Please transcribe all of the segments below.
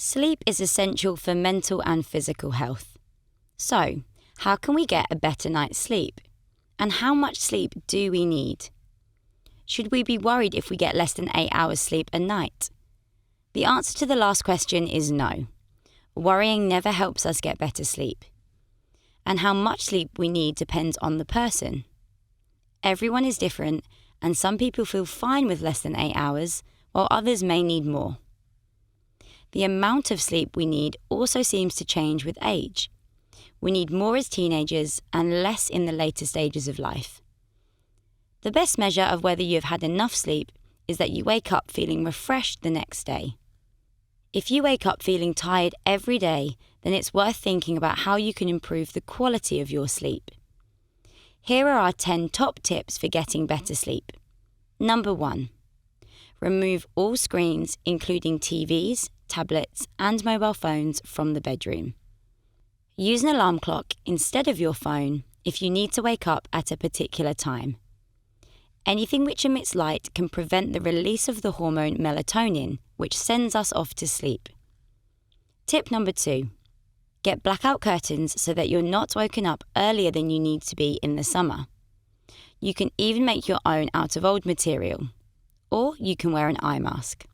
Sleep is essential for mental and physical health. So, how can we get a better night's sleep? And how much sleep do we need? Should we be worried if we get less than 8 hours sleep a night? The answer to the last question is no. Worrying never helps us get better sleep. And how much sleep we need depends on the person. Everyone is different, and some people feel fine with less than 8 hours, while others may need more. The amount of sleep we need also seems to change with age. We need more as teenagers and less in the later stages of life. The best measure of whether you have had enough sleep is that you wake up feeling refreshed the next day. If you wake up feeling tired every day, then it's worth thinking about how you can improve the quality of your sleep. Here are our 10 top tips for getting better sleep. Number 1. Remove all screens, including TVs, tablets, and mobile phones from the bedroom. Use an alarm clock instead of your phone if you need to wake up at a particular time. Anything which emits light can prevent the release of the hormone melatonin, which sends us off to sleep. Tip number 2. Get blackout curtains so that you're not woken up earlier than you need to be in the summer. You can even make your own out of old material, or you can wear an eye mask.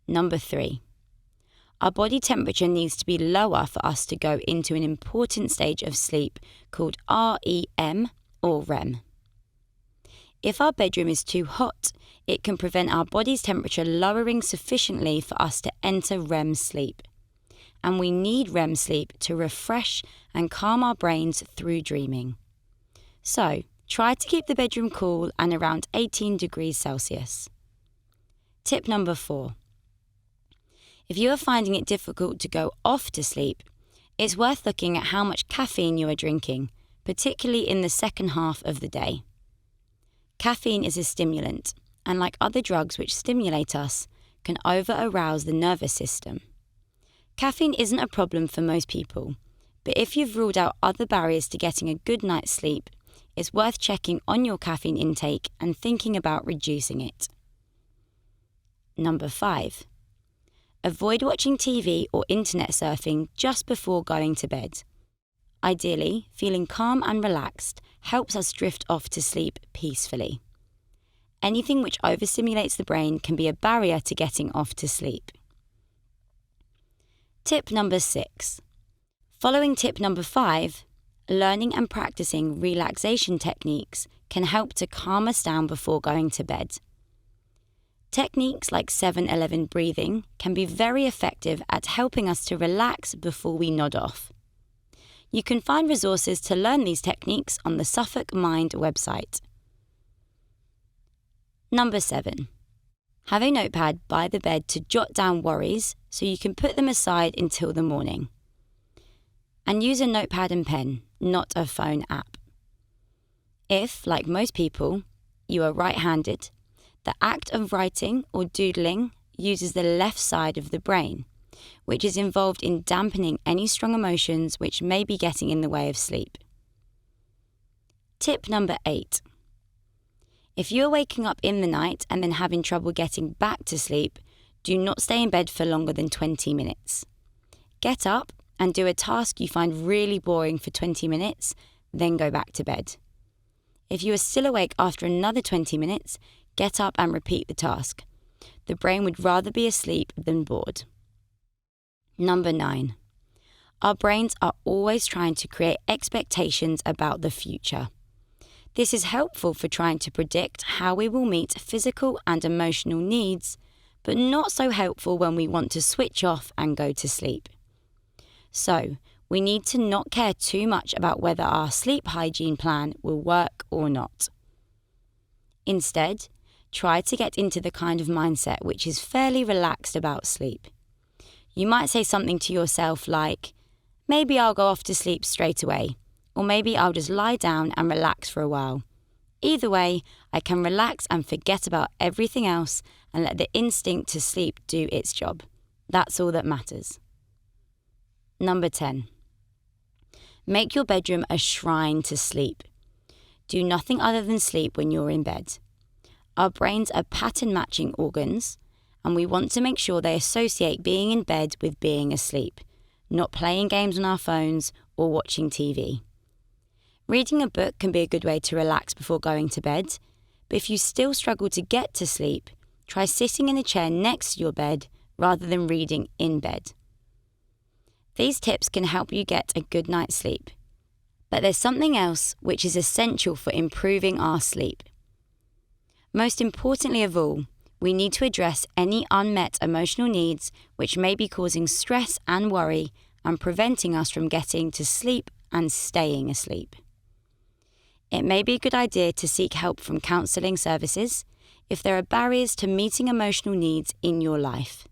Number 3. Our body temperature needs to be lower for us to go into an important stage of sleep called REM or REM. If our bedroom is too hot, it can prevent our body's temperature lowering sufficiently for us to enter REM sleep. And we need REM sleep to refresh and calm our brains through dreaming. So, try to keep the bedroom cool and around 18 degrees Celsius. Tip number 4. If you are finding it difficult to go off to sleep, it's worth looking at how much caffeine you are drinking, particularly in the second half of the day. Caffeine is a stimulant, and like other drugs which stimulate us, can over-arouse the nervous system. Caffeine isn't a problem for most people, but if you've ruled out other barriers to getting a good night's sleep, it's worth checking on your caffeine intake and thinking about reducing it. Number 5. Avoid watching TV or internet surfing just before going to bed. Ideally, feeling calm and relaxed helps us drift off to sleep peacefully. Anything which overstimulates the brain can be a barrier to getting off to sleep. Tip number 6. Following tip number 5, learning and practising relaxation techniques can help to calm us down before going to bed. Techniques like 7-11 breathing can be very effective at helping us to relax before we nod off. You can find resources to learn these techniques on the Suffolk Mind website. Number 7. Have a notepad by the bed to jot down worries so you can put them aside until the morning. And use a notepad and pen, not a phone app. If, like most people, you are right-handed, the act of writing or doodling uses the left side of the brain, which is involved in dampening any strong emotions which may be getting in the way of sleep. Tip number 8. If you are waking up in the night and then having trouble getting back to sleep, do not stay in bed for longer than 20 minutes. Get up and do a task you find really boring for 20 minutes, then go back to bed. If you are still awake after another 20 minutes, get up and repeat the task. The brain would rather be asleep than bored. Number 9. Our brains are always trying to create expectations about the future. This is helpful for trying to predict how we will meet physical and emotional needs, but not so helpful when we want to switch off and go to sleep. So, we need to not care too much about whether our sleep hygiene plan will work or not. Instead, try to get into the kind of mindset which is fairly relaxed about sleep. You might say something to yourself like, maybe I'll go off to sleep straight away, or maybe I'll just lie down and relax for a while. Either way, I can relax and forget about everything else and let the instinct to sleep do its job. That's all that matters. Number 10. Make your bedroom a shrine to sleep. Do nothing other than sleep when you're in bed. Our brains are pattern matching organs, and we want to make sure they associate being in bed with being asleep, not playing games on our phones or watching TV. Reading a book can be a good way to relax before going to bed, but if you still struggle to get to sleep, try sitting in a chair next to your bed rather than reading in bed. These tips can help you get a good night's sleep, but there's something else which is essential for improving our sleep. Most importantly of all, we need to address any unmet emotional needs which may be causing stress and worry and preventing us from getting to sleep and staying asleep. It may be a good idea to seek help from counselling services if there are barriers to meeting emotional needs in your life.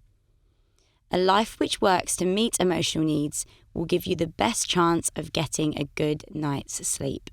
A life which works to meet emotional needs will give you the best chance of getting a good night's sleep.